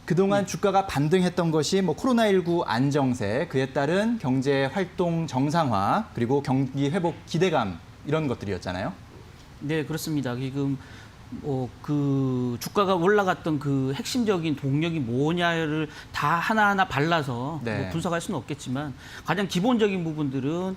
그동안 주가가 반등했던 것이 뭐 코로나19 안정세, 그에 따른 경제 활동 정상화, 그리고 경기 회복 기대감 이런 것들이었잖아요. 네, 그렇습니다. 지금 그 주가가 올라갔던 그 핵심적인 동력이 뭐냐를 다 하나하나 발라서 네. 뭐 분석할 수는 없겠지만 가장 기본적인 부분들은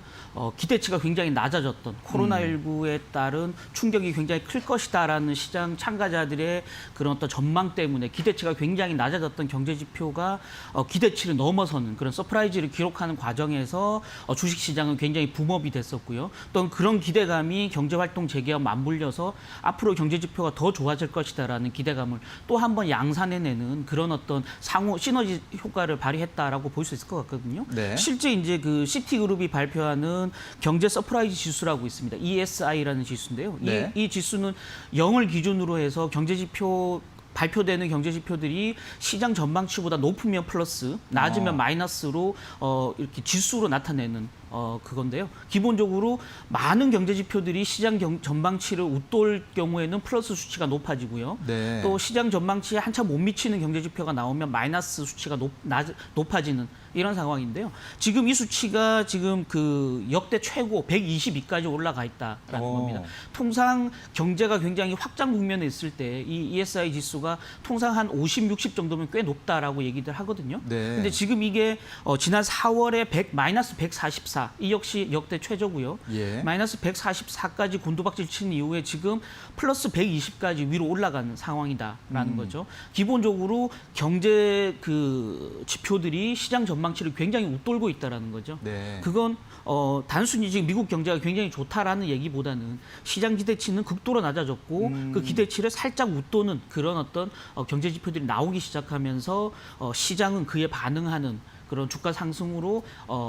기대치가 굉장히 낮아졌던 코로나19에 따른 충격이 굉장히 클 것이다라는 시장 참가자들의 그런 어떤 전망 때문에 기대치가 굉장히 낮아졌던 경제 지표가 기대치를 넘어서는 그런 서프라이즈를 기록하는 과정에서 주식시장은 굉장히 붐업이 됐었고요. 또 그런 기대감이 경제활동 재개와 맞물려서 앞으로 경제 지표 더 좋아질 것이다라는 기대감을 또 한 번 양산해내는 그런 어떤 상호 시너지 효과를 발휘했다라고 볼 수 있을 것 같거든요. 네. 실제 이제 그 시티그룹이 발표하는 경제 서프라이즈 지수라고 있습니다. ESI라는 지수인데요. 네. 이 지수는 0을 기준으로 해서 경제 지표 발표되는 경제 지표들이 시장 전망치보다 높으면 플러스, 낮으면 마이너스로 이렇게 지수로 나타내는 그건데요. 기본적으로 많은 경제 지표들이 시장 전망치를 웃돌 경우에는 플러스 수치가 높아지고요. 네. 또 시장 전망치에 한참 못 미치는 경제 지표가 나오면 마이너스 수치가 높아지는 이런 상황인데요. 지금 이 수치가 지금 그 역대 최고 122까지 올라가 있다라는 겁니다. 통상 경제가 굉장히 확장 국면에 있을 때 이 ESI 지수가 통상 한 50, 60 정도면 꽤 높다라고 얘기들 하거든요. 네. 근데 지금 이게 지난 4월에 마이너스 144, 이 역시 역대 최저고요. 예. 마이너스 144까지 곤두박질 친 이후에 지금 플러스 120까지 위로 올라가는 상황이다라는 거죠. 기본적으로 경제 그 지표들이 시장 전망치를 굉장히 웃돌고 있다라는 거죠. 네. 그건 단순히 지금 미국 경제가 굉장히 좋다라는 얘기보다는 시장 기대치는 극도로 낮아졌고 그 기대치를 살짝 웃도는 그런 어떤 경제 지표들이 나오기 시작하면서 시장은 그에 반응하는 그런 주가 상승으로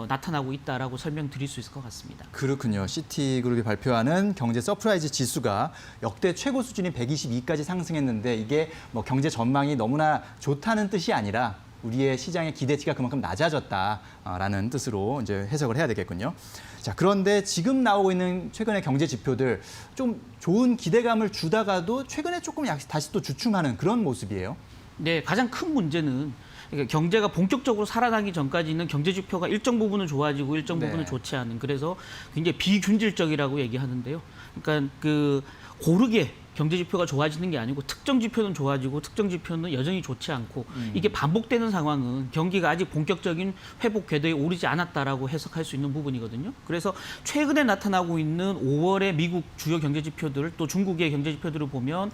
나타나고 있다라고 설명드릴 수 있을 것 같습니다. 그렇군요. 시티그룹이 발표하는 경제 서프라이즈 지수가 역대 최고 수준인 122까지 상승했는데 이게 뭐 경제 전망이 너무나 좋다는 뜻이 아니라 우리의 시장의 기대치가 그만큼 낮아졌다라는 뜻으로 이제 해석을 해야 되겠군요. 자, 그런데 지금 나오고 있는 최근의 경제 지표들 좀 좋은 기대감을 주다가도 최근에 조금 다시 또 주춤하는 그런 모습이에요. 네, 가장 큰 문제는 그러니까 경제가 본격적으로 살아나기 전까지는 경제 지표가 일정 부분은 좋아지고 일정 부분은 네. 좋지 않은, 그래서 굉장히 비균질적이라고 얘기하는데요. 그러니까 그 고르게 경제 지표가 좋아지는 게 아니고 특정 지표는 좋아지고 특정 지표는 여전히 좋지 않고 이게 반복되는 상황은 경기가 아직 본격적인 회복 궤도에 오르지 않았다라고 해석할 수 있는 부분이거든요. 그래서 최근에 나타나고 있는 5월의 미국 주요 경제 지표들, 또 중국의 경제 지표들을 보면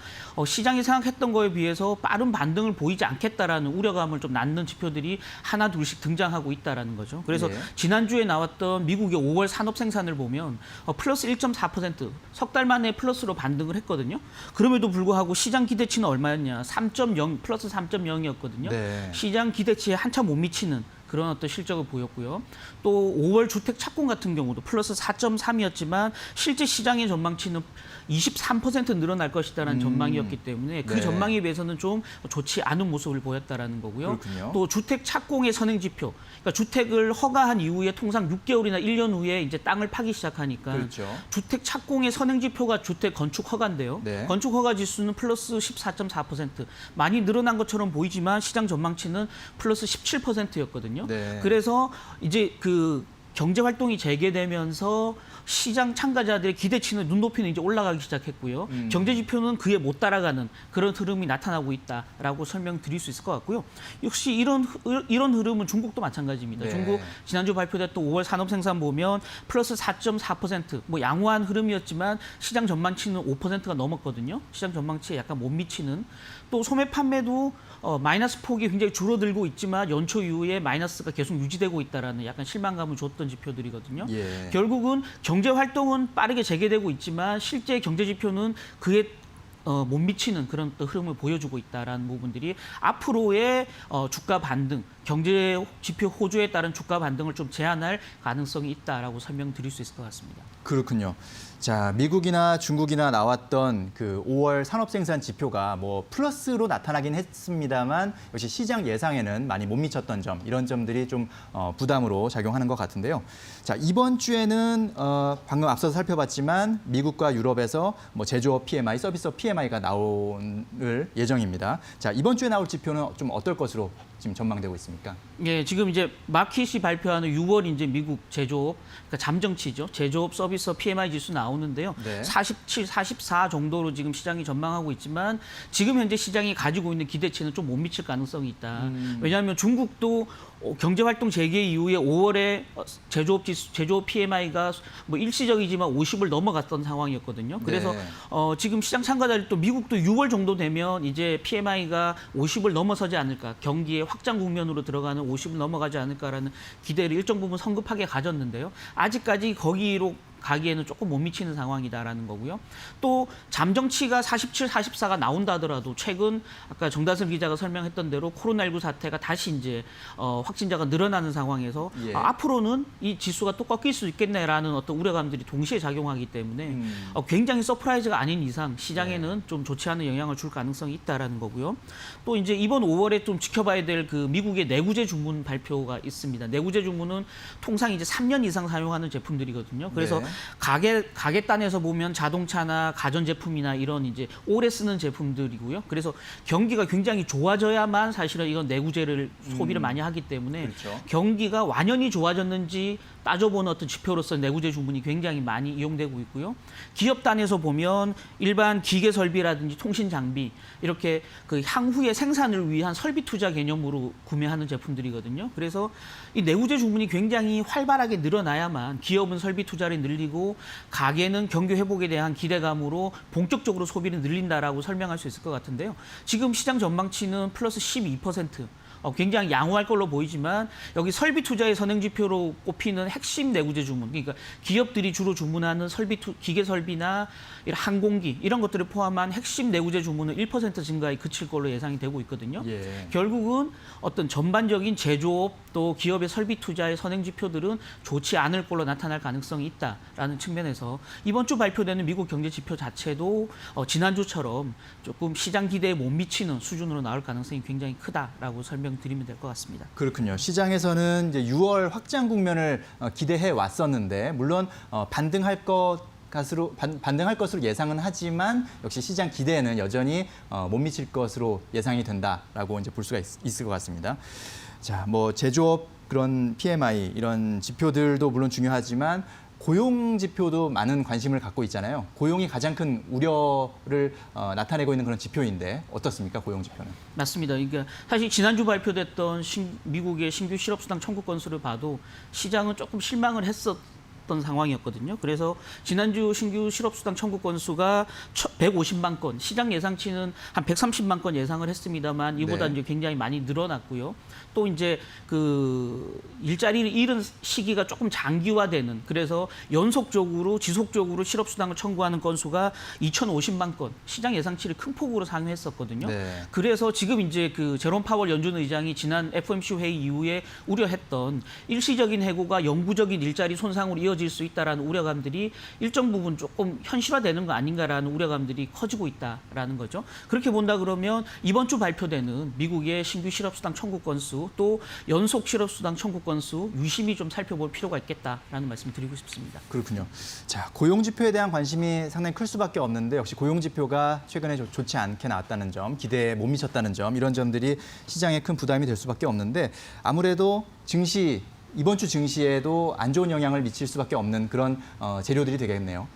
시장이 생각했던 거에 비해서 빠른 반등을 보이지 않겠다라는 우려감을 좀 낳는 지표들이 하나 둘씩 등장하고 있다라는 거죠. 그래서 예. 지난주에 나왔던 미국의 5월 산업 생산을 보면 플러스 1.4%, 석 달 만에 플러스로 반등을 했거든요. 그럼에도 불구하고 시장 기대치는 얼마였냐? 3.0 플러스 3.0이었거든요. 네. 시장 시장 기대치에 한참 못 미치는 그런 어떤 실적을 보였고요. 또 5월 주택 착공 같은 경우도 플러스 4.3이었지만 실제 시장의 전망치는 23% 늘어날 것이다라는 전망이었기 때문에 그 네. 전망에 비해서는 좀 좋지 않은 모습을 보였다라는 거고요. 그렇군요. 또 주택 착공의 선행 지표, 그러니까 주택을 허가한 이후에 통상 6개월이나 1년 후에 이제 땅을 파기 시작하니까 그렇죠. 주택 착공의 선행 지표가 주택 건축 허가인데요. 네. 건축 허가 지수는 플러스 14.4%, 많이 늘어난 것처럼 보이지만 시장 전망치는 플러스 17%였거든요. 네. 그래서 이제 그 경제 활동이 재개되면서 시장 참가자들의 기대치는 눈높이는 이제 올라가기 시작했고요. 경제 지표는 그에 못 따라가는 그런 흐름이 나타나고 있다라고 설명드릴 수 있을 것 같고요. 역시 이런 흐름은 중국도 마찬가지입니다. 네. 중국 지난주 발표됐던 5월 산업 생산 보면 플러스 4.4%, 뭐 양호한 흐름이었지만 시장 전망치는 5%가 넘었거든요. 시장 전망치에 약간 못 미치는. 또 소매 판매도 마이너스 폭이 굉장히 줄어들고 있지만 연초 이후에 마이너스가 계속 유지되고 있다라는 약간 실망감을 줬던 지표들이거든요. 예. 결국은 경제 활동은 빠르게 재개되고 있지만 실제 경제 지표는 그에 못 미치는 그런 또 흐름을 보여주고 있다라는 부분들이 앞으로의 주가 반등, 경제 지표 호조에 따른 주가 반등을 좀 제한할 가능성이 있다라고 설명드릴 수 있을 것 같습니다. 그렇군요. 자, 미국이나 중국이나 나왔던 그 5월 산업생산 지표가 뭐 플러스로 나타나긴 했습니다만 역시 시장 예상에는 많이 못 미쳤던 점, 이런 점들이 좀 부담으로 작용하는 것 같은데요. 자, 이번 주에는 방금 앞서서 살펴봤지만 미국과 유럽에서 뭐 제조업 PMI, 서비스업 PMI가 나올 예정입니다. 자, 이번 주에 나올 지표는 좀 어떨 것으로 지금 전망되고 있습니까? 예, 지금 이제 마켓이 발표하는 6월 이제 미국 제조업, 그러니까 잠정치죠. 제조업 서비스 PMI 지수 나오는데요. 네. 47, 44 정도로 지금 시장이 전망하고 있지만 지금 현재 시장이 가지고 있는 기대치는 좀 못 미칠 가능성이 있다. 왜냐하면 중국도 경제활동 재개 이후에 5월에 제조업 PMI가 뭐 일시적이지만 50을 넘어갔던 상황이었거든요. 그래서 네. 지금 시장 참가자들 또 미국도 6월 정도 되면 이제 PMI가 50을 넘어서지 않을까, 경기의 확장 국면으로 들어가는 50을 넘어가지 않을까라는 기대를 일정 부분 성급하게 가졌는데요. 아직까지 거기로 가기에는 조금 못 미치는 상황이다라는 거고요. 또 잠정치가 47, 44가 나온다 하더라도 최근 아까 정다슬 기자가 설명했던 대로 코로나19 사태가 다시 이제 확진자가 늘어나는 상황에서 예. 앞으로는 이 지수가 또 꺾일 수 있겠네라는 어떤 우려감들이 동시에 작용하기 때문에 굉장히 서프라이즈가 아닌 이상 시장에는 좀 좋지 않은 영향을 줄 가능성이 있다라는 거고요. 또 이제 이번 5월에 좀 지켜봐야 될 그 미국의 내구재 주문 발표가 있습니다. 내구재 주문은 통상 이제 3년 이상 사용하는 제품들이거든요. 그래서 네. 가게단에서 보면 자동차나 가전제품이나 이런 이제 오래 쓰는 제품들이고요. 그래서 경기가 굉장히 좋아져야만 사실은 이건 내구재를 소비를 많이 하기 때문에 그렇죠. 경기가 완연히 좋아졌는지 따져보는 어떤 지표로서 내구재 주문이 굉장히 많이 이용되고 있고요. 기업 단에서 보면 일반 기계 설비라든지 통신 장비 이렇게 그 향후의 생산을 위한 설비 투자 개념으로 구매하는 제품들이거든요. 그래서 이 내구재 주문이 굉장히 활발하게 늘어나야만 기업은 설비 투자를 늘리고 가게는 경기 회복에 대한 기대감으로 본격적으로 소비를 늘린다라고 설명할 수 있을 것 같은데요. 지금 시장 전망치는 플러스 12%. 굉장히 양호할 걸로 보이지만 여기 설비 투자의 선행 지표로 꼽히는 핵심 내구재 주문, 그러니까 기업들이 주로 주문하는 기계 설비나 항공기 이런 것들을 포함한 핵심 내구재 주문은 1% 증가에 그칠 걸로 예상이 되고 있거든요. 예. 결국은 어떤 전반적인 제조업 또 기업의 설비 투자의 선행 지표들은 좋지 않을 걸로 나타날 가능성이 있다라는 측면에서 이번 주 발표되는 미국 경제 지표 자체도 지난주처럼 조금 시장 기대에 못 미치는 수준으로 나올 가능성이 굉장히 크다라고 설명드리면 될 것 같습니다. 그렇군요. 시장에서는 이제 6월 확장 국면을 기대해 왔었는데 물론 반등할 것으로 예상은 하지만 역시 시장 기대에는 여전히 못 미칠 것으로 예상이 된다라고 이제 볼 수가 있을 것 같습니다. 자, 뭐 제조업 그런 PMI 이런 지표들도 물론 중요하지만 고용 지표도 많은 관심을 갖고 있잖아요. 고용이 가장 큰 우려를 나타내고 있는 그런 지표인데 어떻습니까? 고용 지표는? 맞습니다. 그러니까 사실 지난주 발표됐던 미국의 신규 실업수당 청구 건수를 봐도 시장은 조금 실망을 했었던 상황이었거든요. 그래서 지난주 신규 실업수당 청구 건수가 150만 건, 시장 예상치는 한 130만 건 예상을 했습니다만 이보다 네. 이제 굉장히 많이 늘어났고요. 또 이제 그 일자리를 잃은 시기가 조금 장기화되는, 그래서 연속적으로 지속적으로 실업수당을 청구하는 건수가 2,050만 건, 시장 예상치를 큰 폭으로 상회했었거든요. 네. 그래서 지금 이제 그 제롬 파월 연준 의장이 지난 FOMC 회의 이후에 우려했던 일시적인 해고가 영구적인 일자리 손상으로 이어질 수 있다라는 우려감들이 일정 부분 조금 현실화되는 거 아닌가라는 우려감들이 커지고 있다라는 거죠. 그렇게 본다 그러면 이번 주 발표되는 미국의 신규 실업수당 청구 건수 또 연속 실업수당 청구 건수 유심히 좀 살펴볼 필요가 있겠다라는 말씀 드리고 싶습니다. 그렇군요. 자, 고용 지표에 대한 관심이 상당히 클 수밖에 없는데 역시 고용 지표가 최근에 좋지 않게 나왔다는 점, 기대에 못 미쳤다는 점, 이런 점들이 시장에 큰 부담이 될 수밖에 없는데 아무래도 이번 주 증시에도 안 좋은 영향을 미칠 수밖에 없는 그런 재료들이 되겠네요.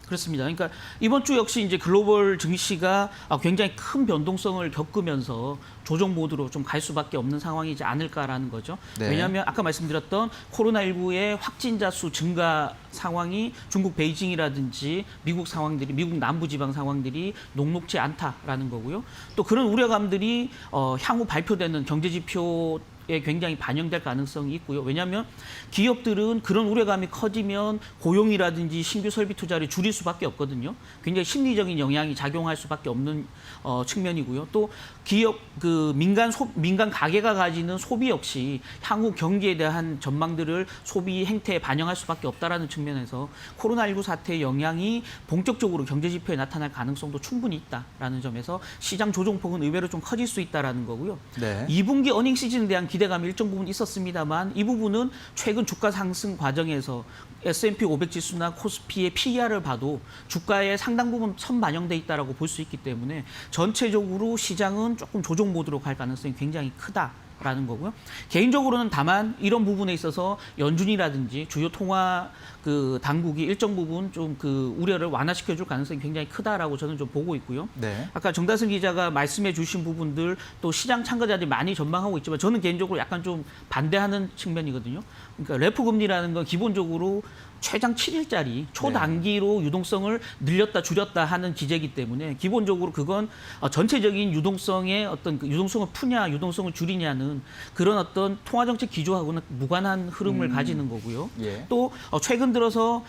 그렇습니다. 그러니까 이번 주 역시 이제 글로벌 증시가 굉장히 큰 변동성을 겪으면서 조정 모드로 좀 갈 수밖에 없는 상황이지 않을까라는 거죠. 네. 왜냐하면 아까 말씀드렸던 코로나19의 확진자 수 증가 상황이 중국 베이징이라든지 미국 남부지방 상황들이 녹록지 않다라는 거고요. 또 그런 우려감들이 향후 발표되는 경제지표 굉장히 반영될 가능성이 있고요. 왜냐하면 기업들은 그런 우려감이 커지면 고용이라든지 신규 설비 투자를 줄일 수밖에 없거든요. 굉장히 심리적인 영향이 작용할 수밖에 없는 측면이고요. 또 기업 민간 가게가 가지는 소비 역시 향후 경기에 대한 전망들을 소비 행태에 반영할 수밖에 없다라는 측면에서 코로나19 사태의 영향이 본격적으로 경제 지표에 나타날 가능성도 충분히 있다라는 점에서 시장 조정폭은 의외로 좀 커질 수 있다라는 거고요. 네. 2분기 어닝 시즌에 대한 기대감이 일정 부분 있었습니다만 이 부분은 최근 주가 상승 과정에서 S&P 500 지수나 코스피의 PER을 봐도 주가에 상당 부분 선반영돼 있다라고 볼 수 있기 때문에 전체적으로 시장은 조금 조정 모드로 갈 가능성이 굉장히 크다라는 거고요. 개인적으로는 다만 이런 부분에 있어서 연준이라든지 주요 통화 당국이 일정 부분 좀 우려를 완화시켜줄 가능성이 굉장히 크다라고 저는 좀 보고 있고요. 네. 아까 정다승 기자가 말씀해 주신 부분들 또 시장 참가자들이 많이 전망하고 있지만 저는 개인적으로 약간 좀 반대하는 측면이거든요. 그러니까 레포 금리라는 건 기본적으로 최장 7일짜리 초단기로 유동성을 늘렸다 줄였다 하는 기제이기 때문에 기본적으로 그건 전체적인 유동성의 어떤 유동성을 푸냐 유동성을 줄이냐는 그런 어떤 통화정책 기조하고는 무관한 흐름을 가지는 거고요. 예. 또 최근 들어서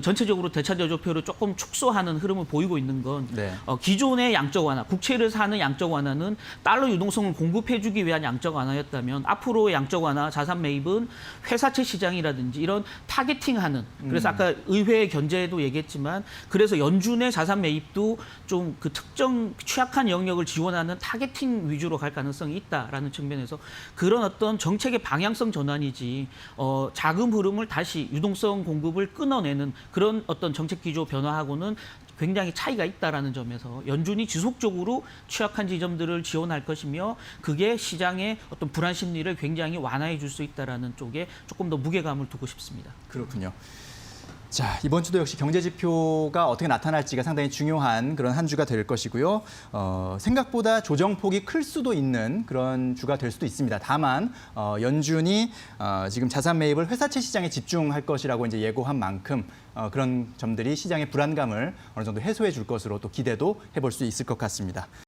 전체적으로 대차 여조표를 조금 축소하는 흐름을 보이고 있는 건 네. 기존의 양적 완화, 국채를 사는 양적 완화는 달러 유동성을 공급해주기 위한 양적 완화였다면 앞으로의 양적 완화, 자산 매입은 회사채 시장이라든지 이런 타겟팅하는 그래서 아까 의회 견제에도 얘기했지만 그래서 연준의 자산 매입도 좀 특정 취약한 영역을 지원하는 타겟팅 위주로 갈 가능성이 있다라는 측면에서 그런 어떤 정책의 방향성 전환이지 자금 흐름을 다시 유동성 공급을 끊어내는 그런 어떤 정책 기조 변화하고는 굉장히 차이가 있다라는 점에서 연준이 지속적으로 취약한 지점들을 지원할 것이며 그게 시장의 어떤 불안 심리를 굉장히 완화해 줄 수 있다라는 쪽에 조금 더 무게감을 두고 싶습니다. 그렇군요. 자, 이번 주도 역시 경제 지표가 어떻게 나타날지가 상당히 중요한 그런 한 주가 될 것이고요. 생각보다 조정폭이 클 수도 있는 그런 주가 될 수도 있습니다. 다만 연준이 지금 자산 매입을 회사채 시장에 집중할 것이라고 이제 예고한 만큼 그런 점들이 시장의 불안감을 어느 정도 해소해 줄 것으로 또 기대도 해볼 수 있을 것 같습니다.